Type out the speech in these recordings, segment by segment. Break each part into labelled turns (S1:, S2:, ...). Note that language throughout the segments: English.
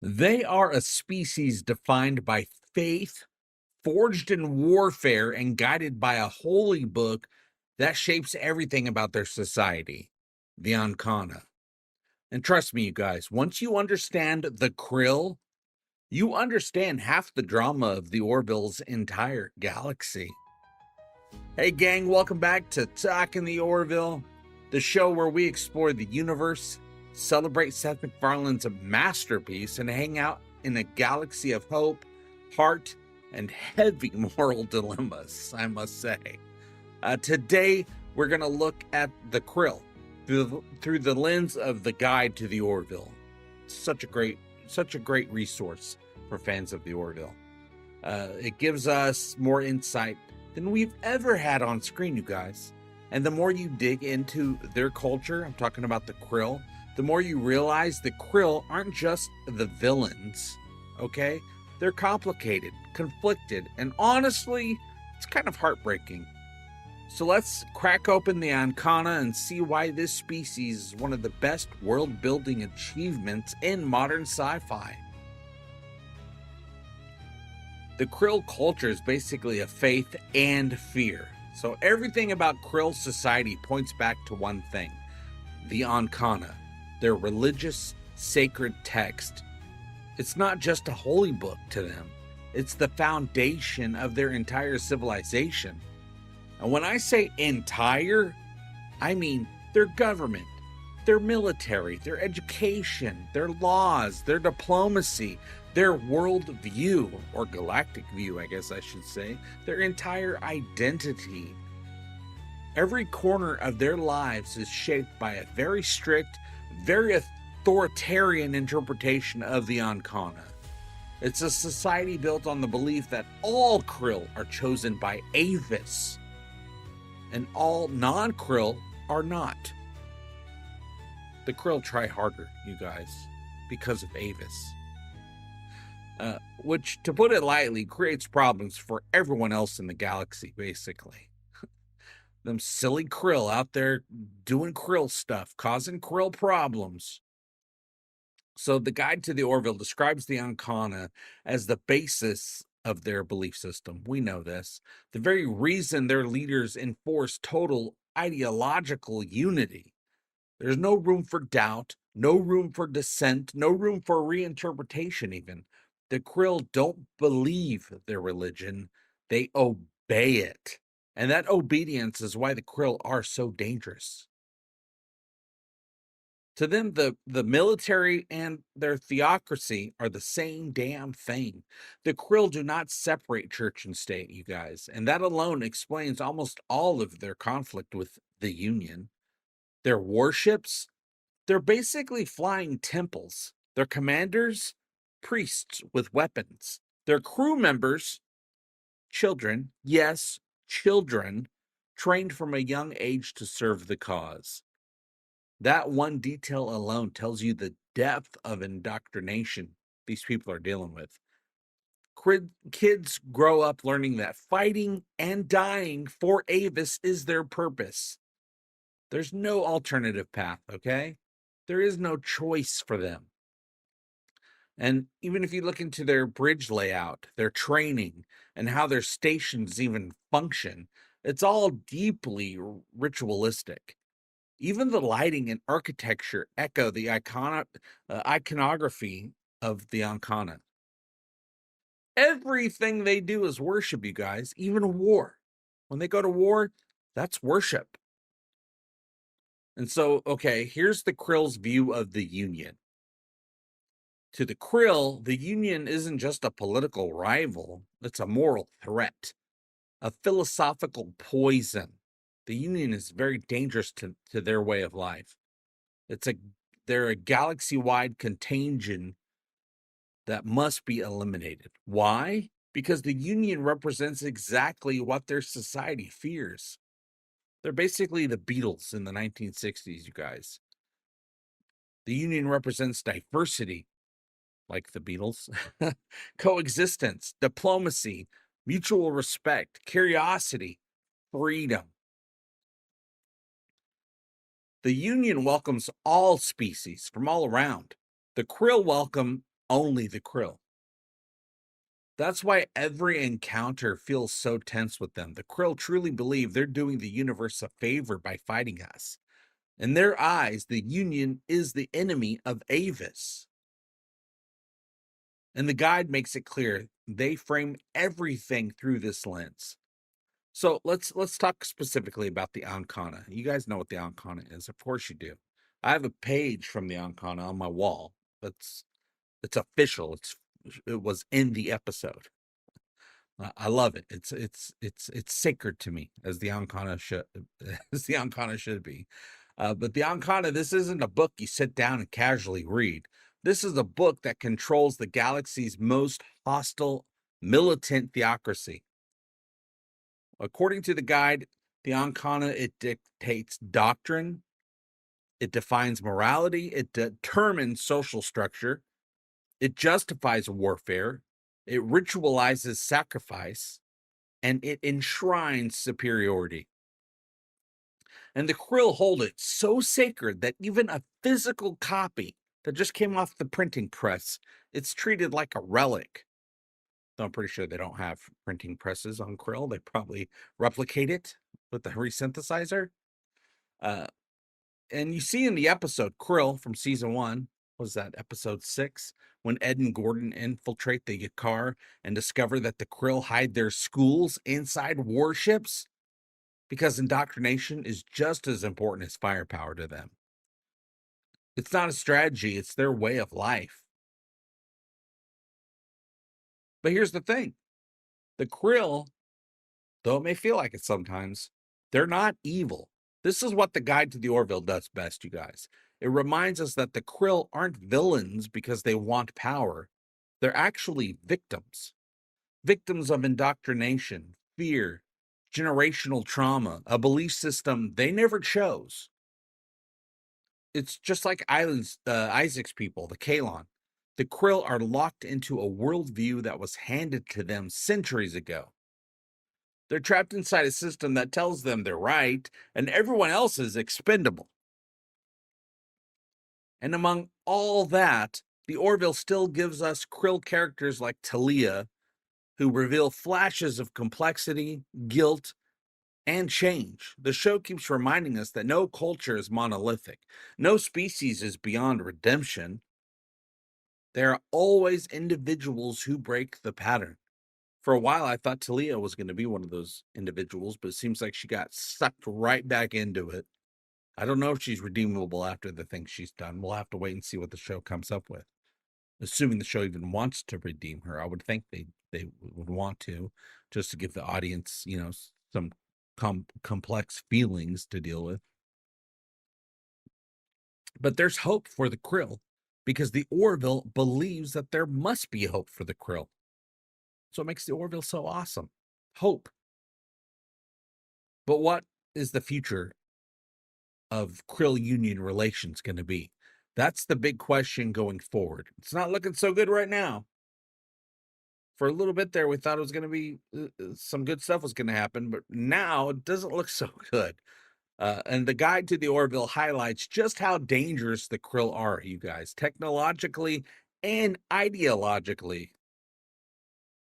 S1: They are a species defined by faith, forged in warfare, and guided by a holy book that shapes everything about their society, the Anhkana. And trust me, you guys, once you understand the Krill, you understand half the drama of the Orville's entire galaxy. Hey, gang, welcome back to Talking The Orville, the show where we explore the universe, celebrate Seth MacFarlane's masterpiece, and hang out in a galaxy of hope, heart, and heavy moral dilemmas, I must say. Today, we're going to look at the Krill through the lens of the Guide to the Orville. Such a great resource for fans of the Orville. It gives us more insight than we've ever had on screen, you guys. And the more you dig into their culture, I'm talking about the Krill, the more you realize the Krill aren't just the villains, okay? They're complicated, conflicted, and honestly, it's kind of heartbreaking. So let's crack open the Anhkana and see why this species is one of the best world-building achievements in modern sci-fi. The Krill culture is basically a faith and fear. So everything about Krill society points back to one thing, the Anhkana, their religious sacred text. It's not just a holy book to them. It's the foundation of their entire civilization. And when I say entire, I mean their government, their military, their education, their laws, their diplomacy, their world view, or galactic view, I guess I should say, their entire identity. Every corner of their lives is shaped by a very strict, very authoritarian interpretation of the Anhkana. It's a society built on the belief that all Krill are chosen by Avis, and all non-Krill are not. The Krill try harder, you guys, because of Avis. Which, to put it lightly, creates problems for everyone else in the galaxy, basically. Them silly Krill out there doing Krill stuff, causing Krill problems. So the Guide to the Orville describes the Anhkana as the basis of their belief system. We know this. The very reason their leaders enforce total ideological unity. There's no room for doubt, no room for dissent, no room for reinterpretation even. The Krill don't believe their religion, they obey it. And that obedience is why the Krill are so dangerous. To them, the military and their theocracy are the same damn thing. The Krill do not separate church and state, you guys, and that alone explains almost all of their conflict with the Union. Their warships, they're basically flying temples. Their commanders, priests with weapons. Their crew members, children, yes, children, trained from a young age to serve the cause. That one detail alone tells you the depth of indoctrination these people are dealing with. Kids grow up learning that fighting and dying for Avis is their purpose. There's no alternative path, okay? There is no choice for them. And even if you look into their bridge layout, their training, and how their stations even function, it's all deeply ritualistic. Even the lighting and architecture echo the iconography of the Anhkana. Everything they do is worship, you guys, even war. When they go to war, that's worship. And so, okay, here's the Krill's view of the Union. To the Krill, the Union isn't just a political rival, it's a moral threat, a philosophical poison. The Union is very dangerous to their way of life. They're a galaxy-wide contagion that must be eliminated. Why? Because the Union represents exactly what their society fears. They're basically the Beatles in the 1960s, you guys. The Union represents diversity, like the Beatles, coexistence, diplomacy, mutual respect, curiosity, freedom. The Union welcomes all species from all around. The Krill welcome only the Krill. That's why every encounter feels so tense with them. The Krill truly believe they're doing the universe a favor by fighting us. In their eyes, the Union is the enemy of Avis. And the guide makes it clear they frame everything through this lens. So let's talk specifically about the Anhkana. You guys know what the Anhkana is. Of course you do. I have a page from the Anhkana on my wall. It's official. It was in the episode. I love it. It's sacred to me, as the Anhkana should as the Anhkana should be. But the Anhkana, this isn't a book you sit down and casually read. This is a book that controls the galaxy's most hostile, militant theocracy. According to the guide, the Anhkana, it dictates doctrine, it defines morality, it determines social structure, it justifies warfare, it ritualizes sacrifice, and it enshrines superiority. And the Krill hold it so sacred that even a physical copy that just came off the printing press, it's treated like a relic. So I'm pretty sure they don't have printing presses on Krill. They probably replicate it with the resynthesizer. And you see in the episode Krill from season 1, was that episode 6, when Ed and Gordon infiltrate the Yakar and discover that the Krill hide their schools inside warships, because indoctrination is just as important as firepower to them. It's not a strategy, it's their way of life. But here's the thing. The Krill, though it may feel like it sometimes, they're not evil. This is what the Guide to the Orville does best, you guys. It reminds us that the Krill aren't villains because they want power. They're actually victims. Victims of indoctrination, fear, generational trauma, a belief system they never chose. It's just like Isaac's people, the Kalon. The Krill are locked into a worldview that was handed to them centuries ago. They're trapped inside a system that tells them they're right and everyone else is expendable. And among all that, the Orville still gives us Krill characters like Talia, who reveal flashes of complexity, guilt, and change. The show keeps reminding us that no culture is monolithic, no species is beyond redemption. There are always individuals who break the pattern. For a while, I thought Talia was going to be one of those individuals, but it seems like she got sucked right back into it. I don't know if she's redeemable after the things she's done. We'll have to wait and see what the show comes up with. Assuming the show even wants to redeem her, I would think they would want to, just to give the audience, some complex feelings to deal with. But there's hope for the Krill, because the Orville believes that there must be hope for the Krill. So it makes the Orville so awesome. Hope. But what is the future of Krill Union relations going to be? That's the big question going forward. It's not looking so good right now. For a little bit there, we thought it was going to be some good stuff was going to happen, but now it doesn't look so good. And the Guide to the Orville highlights just how dangerous the Krill are, you guys, technologically and ideologically.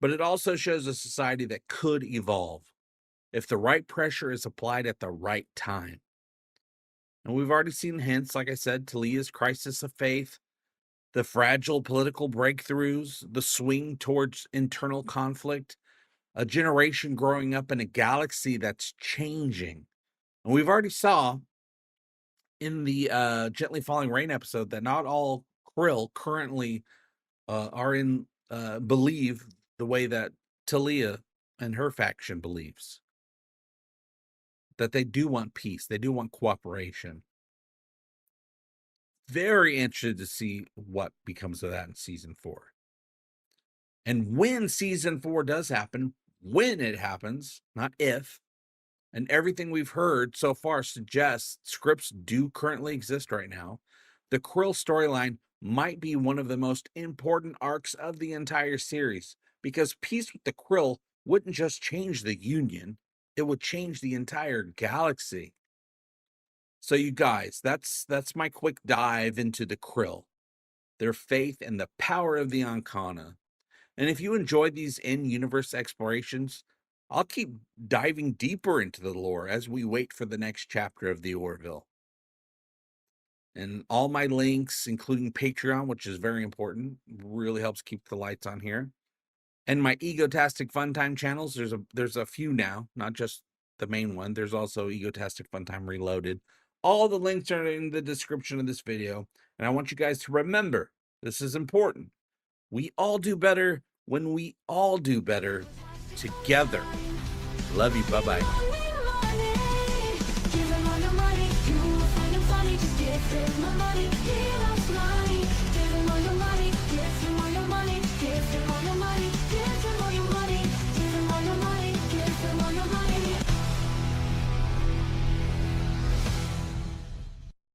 S1: But it also shows a society that could evolve if the right pressure is applied at the right time. And we've already seen hints, like I said, Talia's crisis of faith, the fragile political breakthroughs, the swing towards internal conflict, a generation growing up in a galaxy that's changing. And we've already saw in the Gently Falling Rain episode that not all Krill currently are in believe the way that Talia and her faction believes. That they do want peace, they do want cooperation. Very interested to see what becomes of that in season 4. And when season 4 does happen, when it happens, not if, and everything we've heard so far suggests scripts do currently exist right now, the Krill storyline might be one of the most important arcs of the entire series, because peace with the Krill wouldn't just change the Union, it would change the entire galaxy. So you guys, that's my quick dive into the Krill. their faith, and the power of the Anhkana. And if you enjoy these in-universe explorations, I'll keep diving deeper into the lore as we wait for the next chapter of the Orville. And all my links, including Patreon, which is very important, really helps keep the lights on here, and my Egotastic Funtime channels. There's a few now, not just the main one. There's also Egotastic Funtime Reloaded. All the links are in the description of this video, and I want you guys to remember, this is important. We all do better when we all do better together. Love you. Bye-bye.
S2: Give him all your money, you will find him funny. Just give him my money, he loves mine.